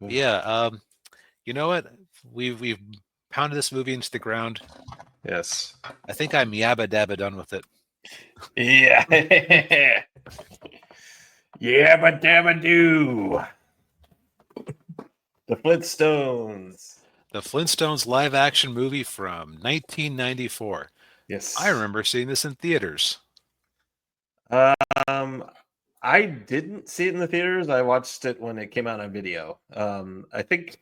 Yeah. You know what? We've pounded this movie into the ground. Yes. I think I'm yabba dabba done with it. Yeah. Yabba dabba doo. The Flintstones. The Flintstones live action movie from 1994. Yes. I remember seeing this in theaters. Um, I didn't see it in the theaters. I watched it when it came out on video. I think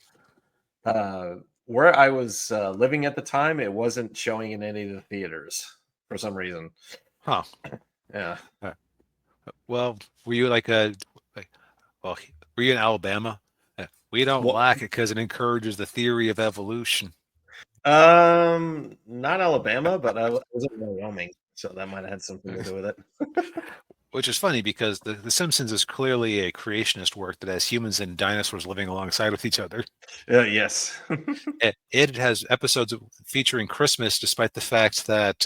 where I was living at the time, it wasn't showing in any of the theaters for some reason. Huh. Yeah. Well, were you well, were you in Alabama? We don't Well, like it because it encourages the theory of evolution. not Alabama, but I was in Wyoming, so that might have had something to do with it. Which is funny because the Simpsons is clearly a creationist work that has humans and dinosaurs living alongside with each other. Yes. It has episodes featuring Christmas, despite the fact that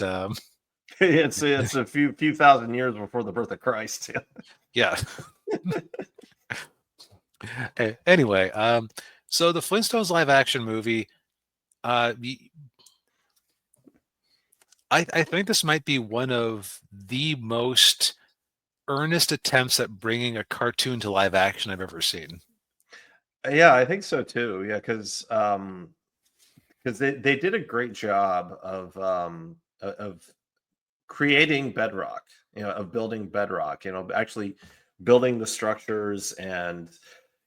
it's a few thousand years before the birth of Christ. yeah. Anyway, so the Flintstones live action movie, I think this might be one of the most earnest attempts at bringing a cartoon to live action I've ever seen. Yeah, I think so too. Yeah, because they did a great job of creating bedrock, of building bedrock, actually building the structures and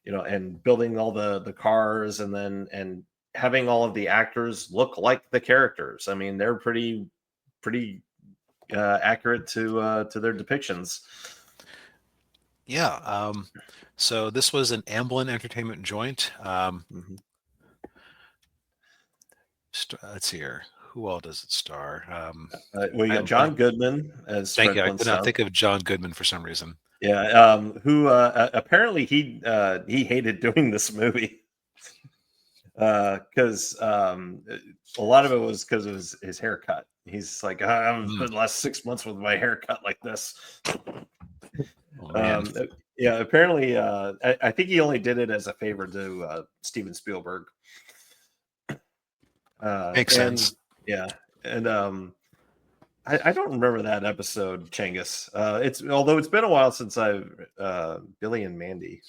and building all the cars and having all of the actors look like the characters. I mean, they're pretty accurate to their depictions. Yeah. So this was an Amblin Entertainment joint. Mhm. Let's see here. Who all does it star? We got John Goodman as Thank Fred you. I could not Flintstone. think of John Goodman for some reason. Yeah, who apparently he hated doing this movie because a lot of it was because of his haircut. He's like, I've spent the last 6 months with my haircut like this. Oh, man. Yeah, apparently, I think he only did it as a favor to Steven Spielberg. Makes sense. Yeah, and I don't remember that episode, Chengus. Although it's been a while since I've Billy and Mandy.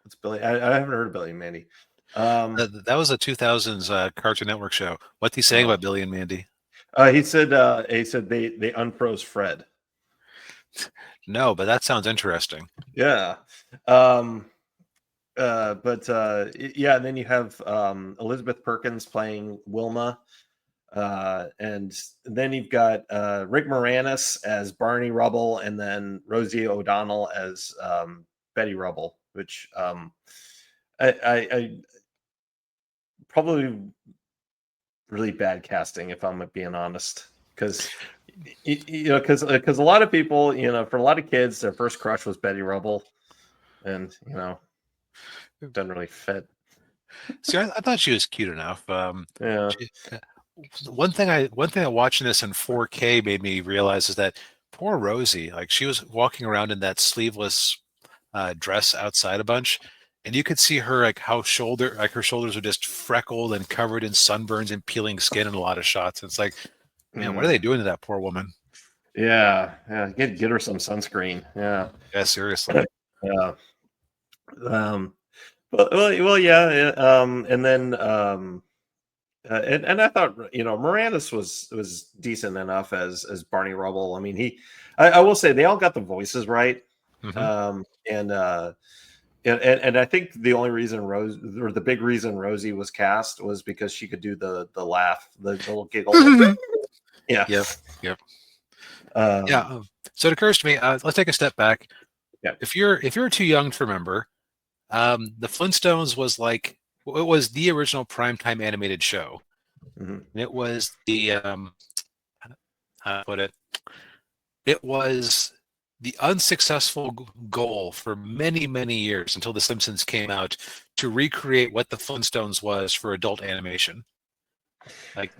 It's Billy. I haven't heard of Billy and Mandy. That was a 2000s Cartoon Network show. What's he saying about Billy and Mandy? He said they unfroze Fred. No, but that sounds interesting. Yeah. Yeah, and then you have Elizabeth Perkins playing Wilma. And then you've got Rick Moranis as Barney Rubble, and then Rosie O'Donnell as Betty Rubble, which I probably really bad casting, if I'm being honest, because because a lot of people, for a lot of kids, their first crush was Betty Rubble, and it doesn't really fit. See, I thought she was cute enough. Yeah. One thing watching this in 4K made me realize is that poor Rosie, like she was walking around in that sleeveless dress outside a bunch, and you could see her her shoulders are just freckled and covered in sunburns and peeling skin in a lot of shots. It's like, man, what are they doing to that poor woman? Yeah, get her some sunscreen. Yeah, seriously. Yeah. Well, yeah. And then and I thought Moranis was decent enough as Barney Rubble. I mean, I will say they all got the voices right. Mm-hmm. And I think the only reason the big reason Rosie was cast was because she could do the laugh, the little giggle. Yeah. Yep. Yeah. So it occurs to me, let's take a step back. Yeah. If you're too young to remember, the Flintstones was it was the original primetime animated show. Mm-hmm. It was the how to put it. It was the unsuccessful goal for many, many years until The Simpsons came out to recreate what the Flintstones was for adult animation. The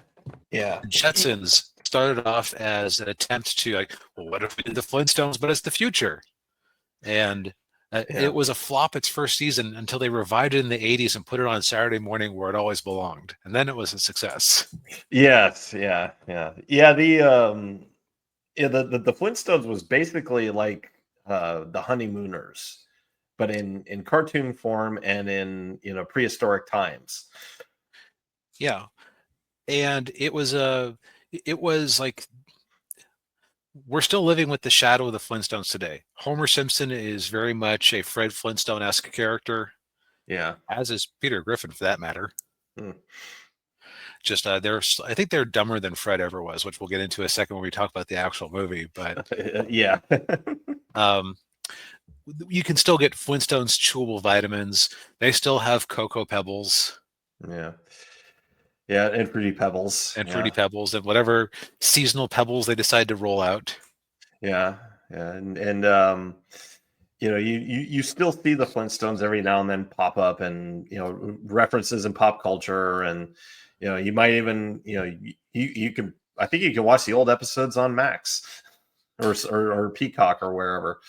Jetsons started off as an attempt to what if we did the Flintstones, but it's the future? And Yeah. It was a flop its first season until they revived it in the 80s and put it on Saturday morning where it always belonged. And then it was a success. Yes. Yeah. Yeah. Yeah. The Flintstones was basically like the Honeymooners, but in cartoon form and in prehistoric times. Yeah. And it was like we're still living with the shadow of the Flintstones today. Homer Simpson is very much a Fred Flintstone-esque character, Yeah. as is Peter Griffin for that matter. Hmm. Just I think they're dumber than Fred ever was, which we'll get into a second when we talk about the actual movie. But Yeah. um, you can still get Flintstones chewable vitamins. They still have Cocoa Pebbles Yeah. Yeah. And Fruity Pebbles. and Fruity Yeah. Pebbles and whatever seasonal pebbles they decide to roll out. Yeah. Yeah. You still see the Flintstones every now and then pop up, and references in pop culture, and you might even you can, I think you can watch the old episodes on Max or Peacock or wherever.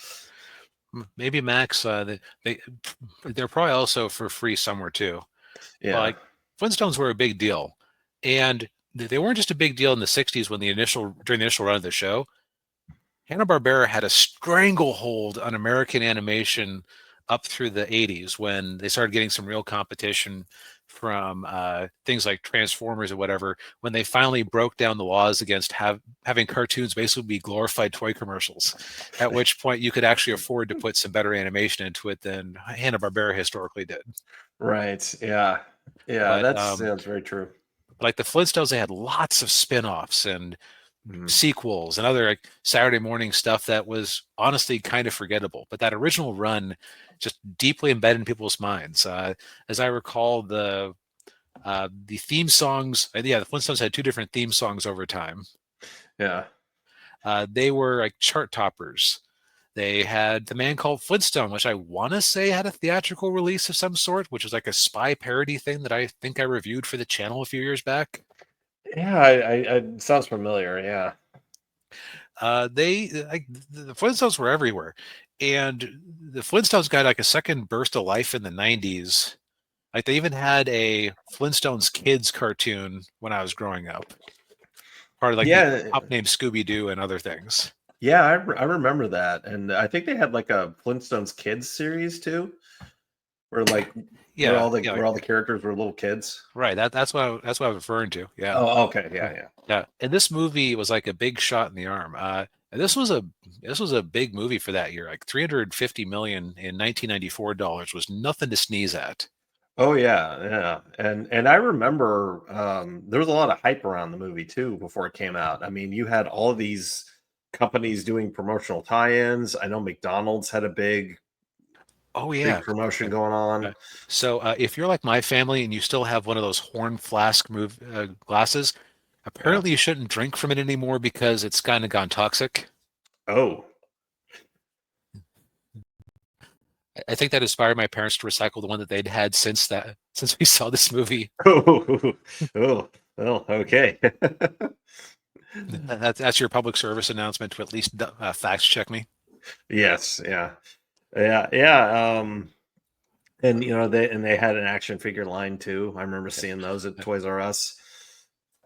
Maybe Max. They're probably also for free somewhere too. But Yeah. like Flintstones were a big deal, and they weren't just a big deal in the '60s when during the initial run of the show. Hanna-Barbera had a stranglehold on American animation up through the '80s when they started getting some real competition from things like Transformers or whatever. When they finally broke down the laws against having cartoons basically be glorified toy commercials, at which point you could actually afford to put some better animation into it than Hanna-Barbera historically did. Right. Yeah. Yeah. But That's very true. like the Flintstones, they had lots of spin-offs and Mhm. sequels and other like Saturday morning stuff that was honestly kind of forgettable. But that original run just deeply embedded in people's minds. As I recall, the theme songs, yeah, the Flintstones had two different theme songs over time. Yeah. They were like chart toppers. They had The Man Called Flintstone, which I want to say had a theatrical release of some sort, which was like a spy parody thing that I think I reviewed for the channel a few years back. Yeah. It sounds familiar. Yeah. They like the Flintstones were everywhere, and the Flintstones got like a second burst of life in the '90s. Like they even had a Flintstones kids cartoon when I was growing up, part of like the Yeah. Up named Scooby Doo and other things. Yeah. I remember that, and I think they had like a Flintstones kids series too, where like Yeah, yeah, where all the characters were little kids. right. That's what I was referring to. Yeah, Oh, okay. Yeah. Yeah. yeah. And this movie was like a big shot in the arm. And this was a big movie for that year. Like 350 million in 1994 dollars was nothing to sneeze at. Oh yeah, yeah. And I remember there was a lot of hype around the movie too before it came out. I mean, you had all of these companies doing promotional tie-ins. I know McDonald's had a Oh big yeah. promotion going on. Uh, So if you're like my family and you still have one of those horn flask glasses, Yeah. apparently you shouldn't drink from it anymore because it's kind of gone toxic. Oh. I think that inspired my parents to recycle the one that they'd had since we saw this movie. Oh. Oh. Well, okay. That's your public service announcement to at least fact check me. Yes, yeah. Yeah, yeah. And they had an action figure line too. I remember Yeah. seeing those at Toys R Us.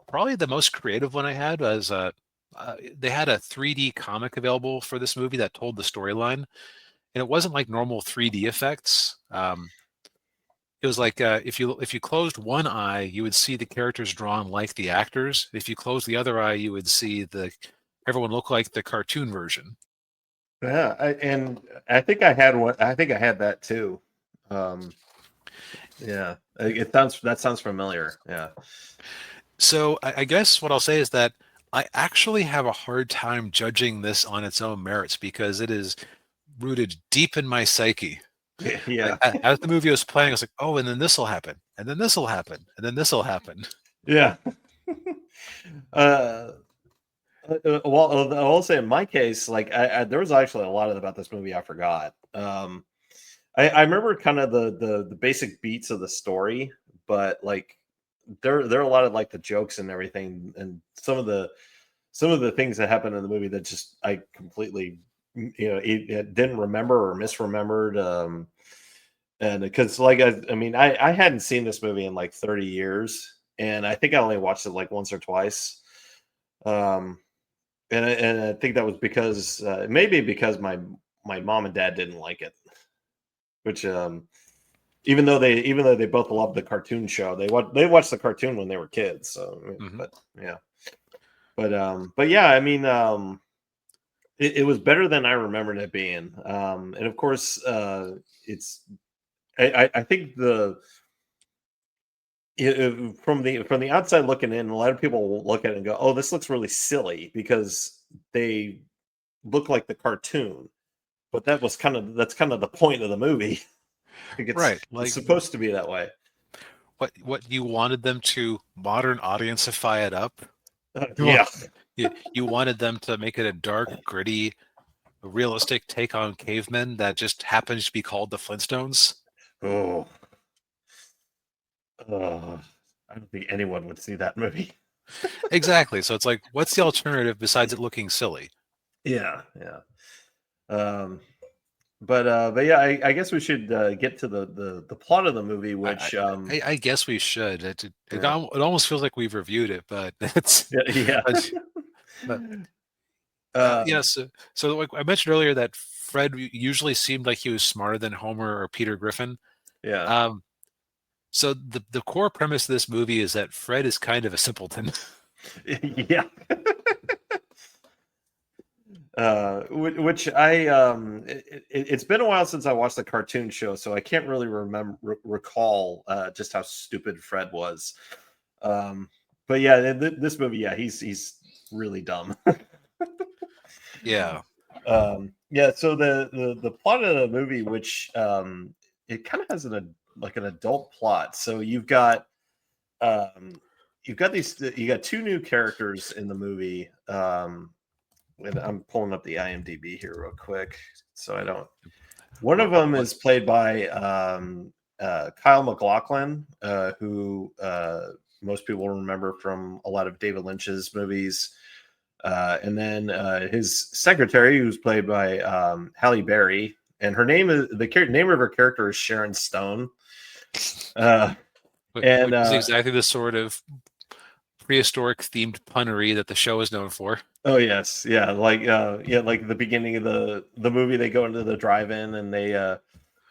Probably the most creative one I had was they had a 3D comic available for this movie that told the storyline, and it wasn't like normal 3D effects. It was like if you closed one eye, you would see the characters drawn like the actors. If you closed the other eye, you would see the everyone look like the cartoon version. Yeah, and I think I had one. I think I had that too. Um, yeah, that sounds familiar. Yeah, So I guess what I'll say is that I actually have a hard time judging this on its own merits because it is rooted deep in my psyche. Like yeah, as the movie was playing, I was like, oh, and then this will happen, and then this will happen, and then this will happen. yeah. uh, well, I will say in my case, like there was actually a lot about this movie I forgot. I remember kind of the basic beats of the story, but like there are a lot of like the jokes and everything, and some of the things that happen in the movie that just I completely it didn't remember or misremembered. And because I mean, I hadn't seen this movie in like 30 years, and I think I only watched it like once or twice. Um, and I think that was because maybe because my mom and dad didn't like it, which even though they both loved the cartoon show, they watched the cartoon when they were kids. So, Hmm. but yeah, but yeah, I mean, it was better than I remembered it being. And of course, it's I think from the outside looking in, a lot of people will look at it and go, "Oh, this looks really silly," because they look like the cartoon. But that's kind of the point of the movie. Like Right. it's Like supposed to be that way. what you wanted them to modern audienceify it up. You want Yeah. you wanted them to make it a dark, gritty, realistic take on cavemen that just happens to be called the Flintstones. Oh, I don't think anyone would see that movie. Exactly. So it's like, what's the alternative besides it looking silly? Yeah, yeah. Um, but yeah, I guess we should get to the plot of the movie, I I, which I guess we should. yeah, It almost feels like we've reviewed it, but it's yeah, but, but um, yeah. So like I mentioned earlier that Fred usually seemed like he was smarter than Homer or Peter Griffin. yeah, Um, so the core premise of this movie is that Fred is kind of a simpleton. yeah. Which it's been a while since I watched the cartoon show, so I can't really recall just how stupid Fred was. Um, but yeah, this movie, yeah, he's really dumb. Yeah. Yeah, so the plot of the movie, which it kind of has like an adult plot. So um, you got two new characters in the movie. And I'm pulling up the IMDb here real quick, so I don't. One of them What? is played by Kyle MacLachlan, who most people remember from a lot of David Lynch's movies. And then his secretary, who's played by Halle Berry, and her name is name of her character is Sharon Stone. Uh, and Which is exactly the sort of prehistoric themed punnery that the show is known for. oh yes, yeah, like the beginning of the movie, they go into the drive-in and they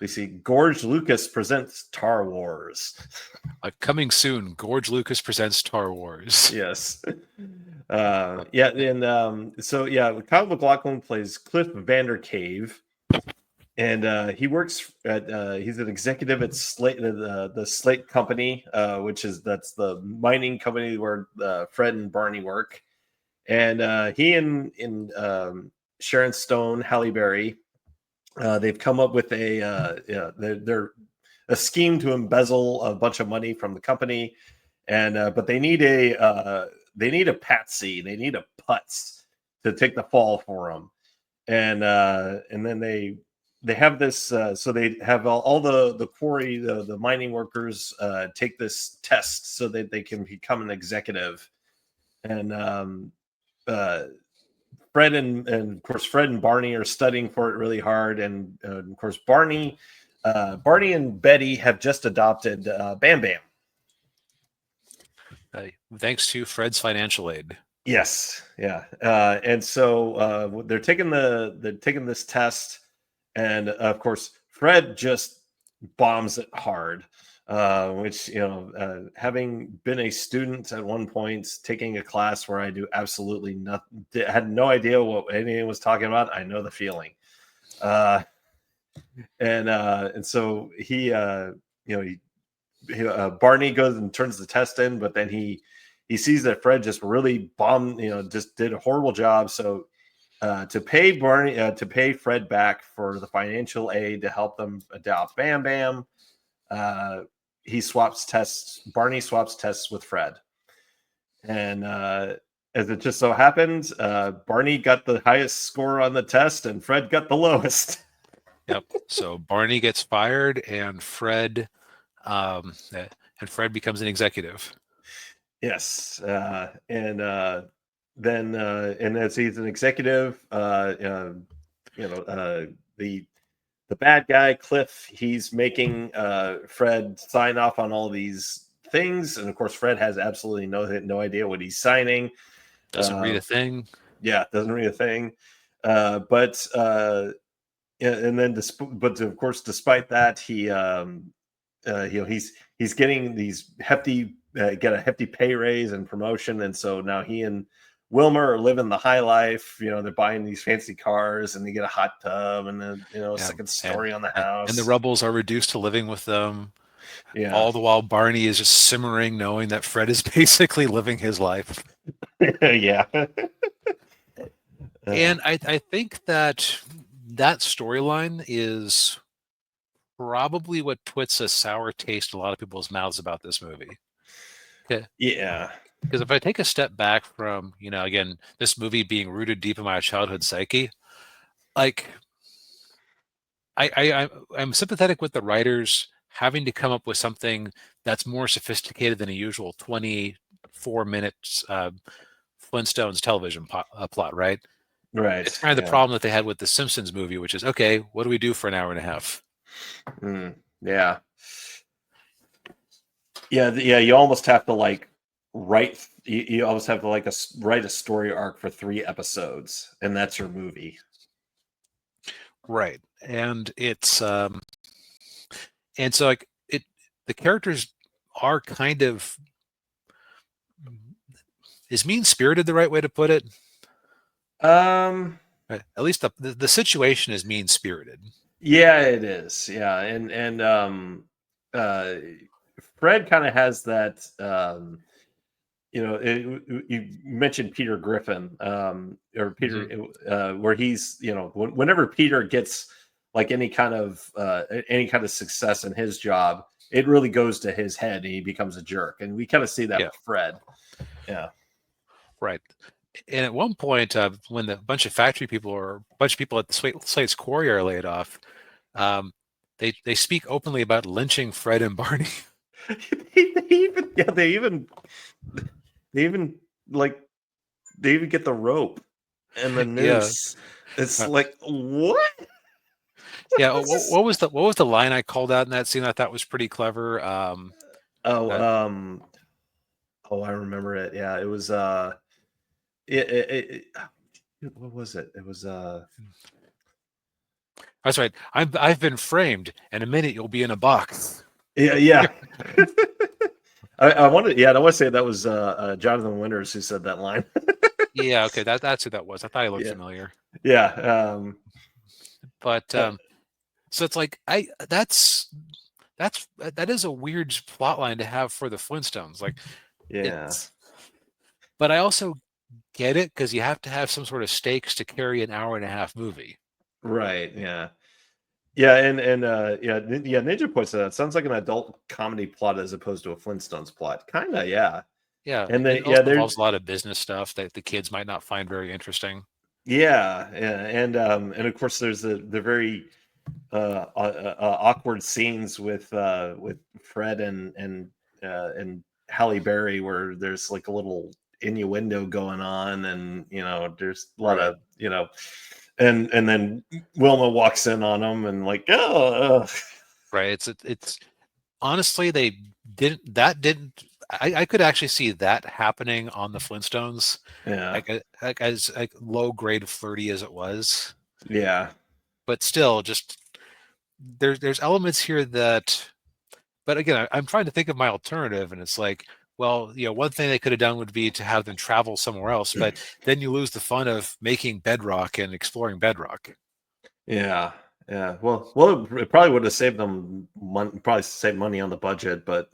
see George Lucas presents Star Wars. Coming soon, George Lucas presents Star Wars. Yes. Yeah, and so yeah, Kyle MacLachlan plays Cliff Vandercave, and he works at he's an executive at Slate, the Slate Company, which is that's the mining company where Fred and Barney work. And he and Sharon Stone, Halle Berry, they've come up with a yeah, they're a scheme to embezzle a bunch of money from the company, and but they need a patsy, they need a putz to take the fall for them, and then they have this so they have all the quarry the mining workers take this test so that they can become an executive, and uh, Fred and of course Fred and Barney are studying for it really hard, and of course Barney and Betty have just adopted Bam Bam. Thanks to Fred's financial aid. Yes, yeah, and so they're taking this test, and of course Fred just bombs it hard. Which having been a student at one point, taking a class where I do absolutely nothing, had no idea what anyone was talking about. I know the feeling. Uh, and so you know Barney goes and turns the test in, but then he sees that Fred just really bombed, just did a horrible job. So to pay Fred back for the financial aid to help them adopt Bam Bam, uh, Barney swaps tests with Fred, and as it just so happens, Barney got the highest score on the test, and Fred got the lowest. Yep. So Barney gets fired, and Fred becomes an executive. Yes, and then and as he's an executive, the bad guy Cliff, he's making Fred sign off on all these things, and of course Fred has absolutely no idea what he's signing. Doesn't read a thing. Yeah, doesn't read a thing. But and then, but of course, despite that, he's getting these hefty get a hefty pay raise and promotion, and so now he and Wilmer are living the high life. They're buying these fancy cars, and they get a hot tub, and then a Yeah, second story on the house. and the rebels are reduced to living with them. Yeah, All the while, Barney is just simmering, knowing that Fred is basically living his life. yeah. And I think that storyline is probably what puts a sour taste in a lot of people's mouths about this movie. Okay. Yeah. Because if I take a step back from, again, this movie being rooted deep in my childhood psyche, like I'm sympathetic with the writers having to come up with something that's more sophisticated than a usual 24 minutes Flintstones television plot, right? Right. It's kind of the problem that they had with the Simpsons movie, which is, okay, what do we do for an hour and a half? Yeah. Yeah. You almost have to write. You almost have to write a story arc for 3 episodes, and that's your movie. Right. And it's and so the characters are kind of, is mean spirited the right way to put it? Right. At least the situation is mean spirited. Yeah, it is. Yeah, and uh, Fred kind of has that. You mentioned Peter Griffin, or Peter, where he's whenever Peter gets any kind of success in his job, it really goes to his head, and he becomes a jerk, and we kind of see that with Fred. Yeah. Right. And at one point, when a bunch of factory people or a bunch of people at the Slate's quarry are laid off, they speak openly about lynching Fred and Barney. they even get the rope and the noose. Yeah. It's like, what? Yeah. What was the line I called out in that scene? I thought was pretty clever. I remember it. Yeah, it was what was it? It was that's right. I've been framed. In a minute, you'll be in a box. Yeah. I want to say that was Jonathan Winters who said that line. Yeah, okay, that's who that was. I thought he looked familiar. Yeah. But so it's like that is a weird plot line to have for the Flintstones. Like, yeah. But I also get it, because you have to have some sort of stakes to carry an hour and a half movie. Right. Yeah. Yeah, and Ninja points out, it sounds like an adult comedy plot as opposed to a Flintstones plot. Kinda, yeah. Yeah, and it also involves a lot of business stuff that the kids might not find very interesting. Yeah, and of course there's the very awkward scenes with Fred and Halle Berry, where there's like a little innuendo going on, and there's a lot of and then Wilma walks in on them and like, oh. Right. It's honestly, they didn't. I could actually see that happening on the Flintstones. Yeah. As low grade flirty as it was. Yeah. But still, just there's elements here that. But again, I'm trying to think of my alternative, and it's like, well, one thing they could have done would be to have them travel somewhere else, but then you lose the fun of making Bedrock and exploring Bedrock. Yeah. Yeah. Well, it probably would have saved them probably saved money on the budget, but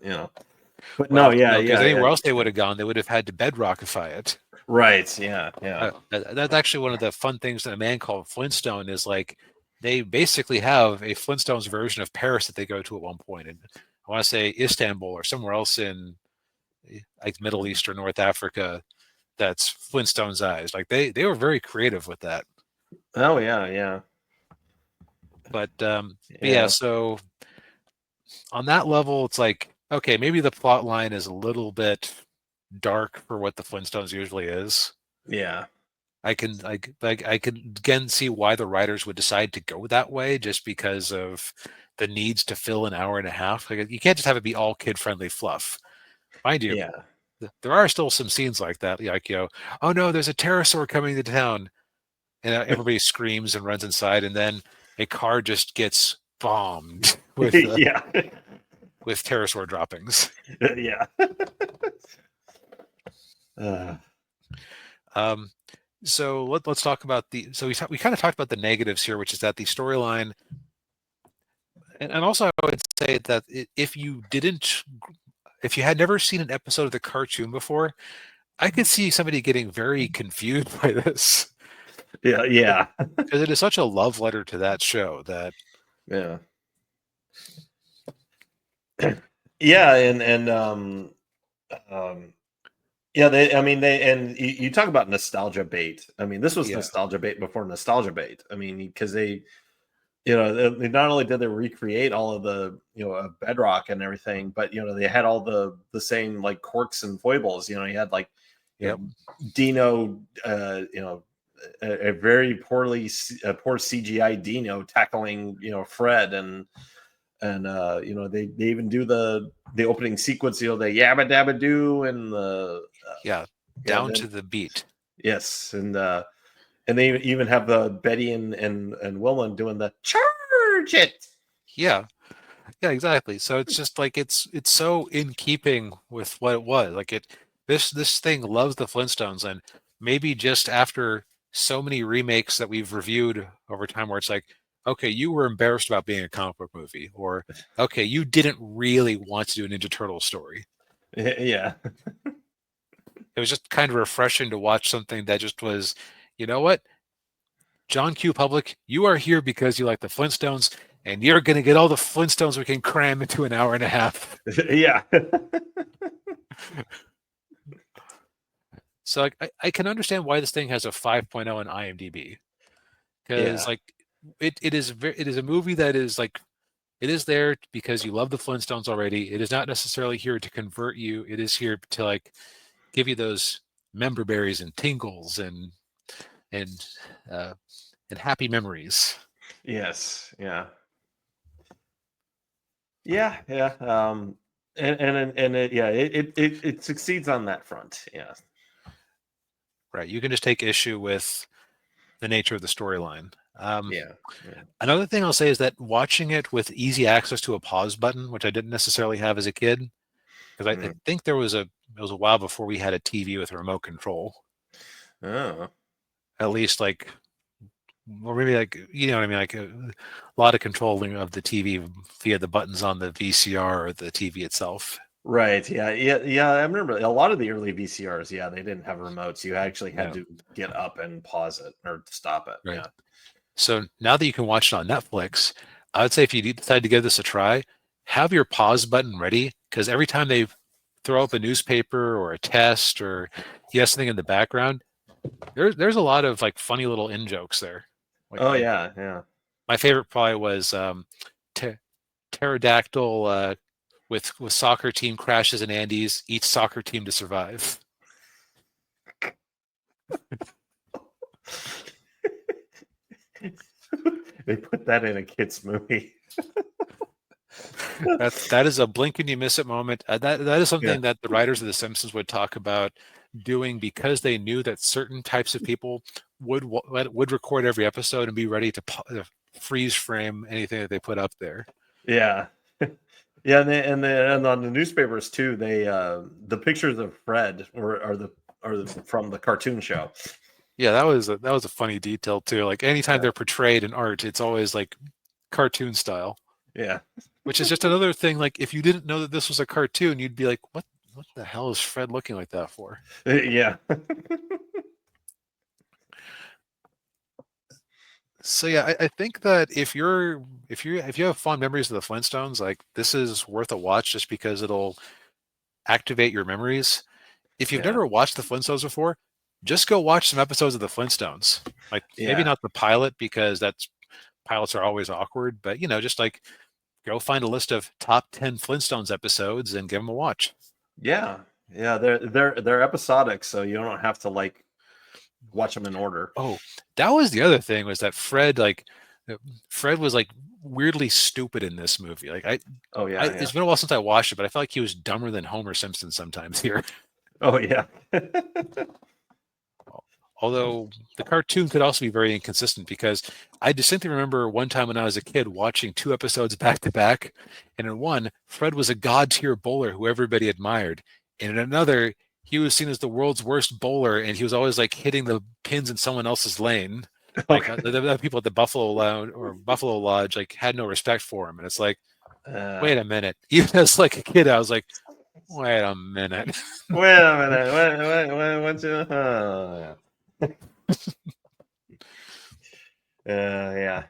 But well, no, yeah, because anywhere else they would have gone, they would have had to Bedrockify it. Right. Yeah. Yeah. That's actually one of the fun things that A Man Called Flintstone is like. They basically have a Flintstones version of Paris that they go to at one point, and I want to say Istanbul or somewhere else in like Middle East or North Africa. That's Flintstones eyes. Like they were very creative with that. Oh yeah, yeah. But yeah, so on that level, it's like, okay, maybe the plot line is a little bit dark for what the Flintstones usually is. Yeah. I can again see why the writers would decide to go that way, just because of the needs to fill an hour and a half. Like, you can't just have it be all kid friendly fluff. Mind you, Yeah. there are still some scenes like that, like, oh no, there's a pterosaur coming to town, and everybody screams and runs inside, and then a car just gets bombed Yeah. with pterosaur droppings. Yeah. Uh, Um, so let's talk about we kind of talked about the negatives here, which is that the storyline, and also I would say that if you had never seen an episode of the cartoon before, I could see somebody getting very confused by this, yeah. Yeah. because it is such a love letter to that show that Yeah. Yeah. Um, yeah, I mean, and you talk about nostalgia bait. I mean, this was yeah, nostalgia bait before nostalgia bait. I mean, because they not only did they recreate all of the, bedrock and everything, but they had all the same like quirks and foibles. You had like, you yep, know, Dino, a very poor CGI Dino tackling, Fred, and they even do the opening sequence, the yabba dabba doo, and the yeah, yeah down to then the beat. yes, and they even have Betty and Willen doing the charge it. Yeah, yeah, exactly. So it's just like it's so in keeping with what it was. Like, this thing loves the Flintstones, and maybe just after so many remakes that we've reviewed over time, where it's like, okay, you were embarrassed about being a comic book movie, or okay, you didn't really want to do a Ninja Turtle story. Yeah. It was just kind of refreshing to watch something that just was, you know what, John Q. Public, you are here because you like the Flintstones, and you're going to get all the Flintstones we can cram into an hour and a half. Yeah. So, like, I can understand why this thing has a 5.0 on IMDb, because Yeah. like it is a movie that is like, it is there because you love the Flintstones already. It is not necessarily here to convert you. It is here to like give you those member berries and tingles and uh, and happy memories. Yes. Yeah. Yeah. Yeah. Yeah, it succeeds on that front. Yeah. Right? You can just take issue with the nature of the storyline. Yeah. Yeah. Another thing I'll say is that watching it with easy access to a pause button, which I didn't necessarily have as a kid, because I Mm. think it was a while before we had a TV with a remote control. Oh. At least like, or maybe like, you know what I mean, like a lot of controlling of the TV via the buttons on the VCR or the TV itself. Right. Yeah. Yeah. Yeah. I remember a lot of the early VCRs. Yeah, they didn't have remotes. You actually had Yeah, to get up and pause it or stop it. right. Yeah. So now that you can watch it on Netflix, I would say if you decide to give this a try, have your pause button ready, because every time they throw up a newspaper or a test or you have something in the background, there's a lot of like funny little in jokes there. Oh Like yeah. Yeah. my favorite probably was Pter- pterodactyl with soccer team crashes in Andes, each soccer team to survive. They put that in a kids movie. That is a blink and you miss it moment. That is Yeah. something that the writers of The Simpsons would talk about doing, because they knew that certain types of people would record every episode and be ready to freeze frame anything that they put up there. Yeah. Yeah, and on the newspapers too, the pictures of Fred are from the cartoon show. Yeah, that was a funny detail too. Like anytime Yeah. they're portrayed in art, it's always like cartoon style, Yeah. which is just another thing. Like, if you didn't know that this was a cartoon, you'd be like, what the hell is Fred looking like that for? Yeah. So yeah, I think that if you have fond memories of the Flintstones, like, this is worth a watch just because it'll activate your memories. If you've Yeah. never watched the Flintstones before, just go watch some episodes of the Flintstones. Like, maybe Yeah. not the pilot, because pilots are always awkward, but just like, go find a list of top 10 Flintstones episodes and give them a watch. Yeah. Yeah. They're episodic, so you don't have to like watch them in order. Oh, that was the other thing, was that Fred was like weirdly stupid in this movie. Like Oh yeah, yeah. it's been a while since I watched it, but I felt like he was dumber than Homer Simpson sometimes here. Oh yeah. Although the cartoon could also be very inconsistent, because I distinctly remember one time when I was a kid watching two episodes back to back, and in one, Fred was a god tier bowler who everybody admired, and in another, he was seen as the world's worst bowler, and he was always like hitting the pins in someone else's lane. Like Okay. the people at the Buffalo Lounge or Buffalo Lodge like had no respect for him, and it's like, Uh, wait a minute. Even as like a kid, I was like, wait a minute. wait a minute. What's yeah. Yeah.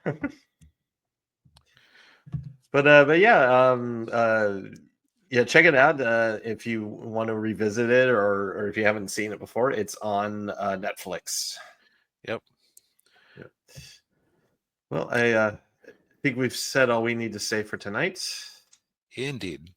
But yeah, yeah, check it out if you want to revisit it, or if you haven't seen it before. It's on Netflix. Yep, Yep. Well, I think we've said all we need to say for tonight. indeed.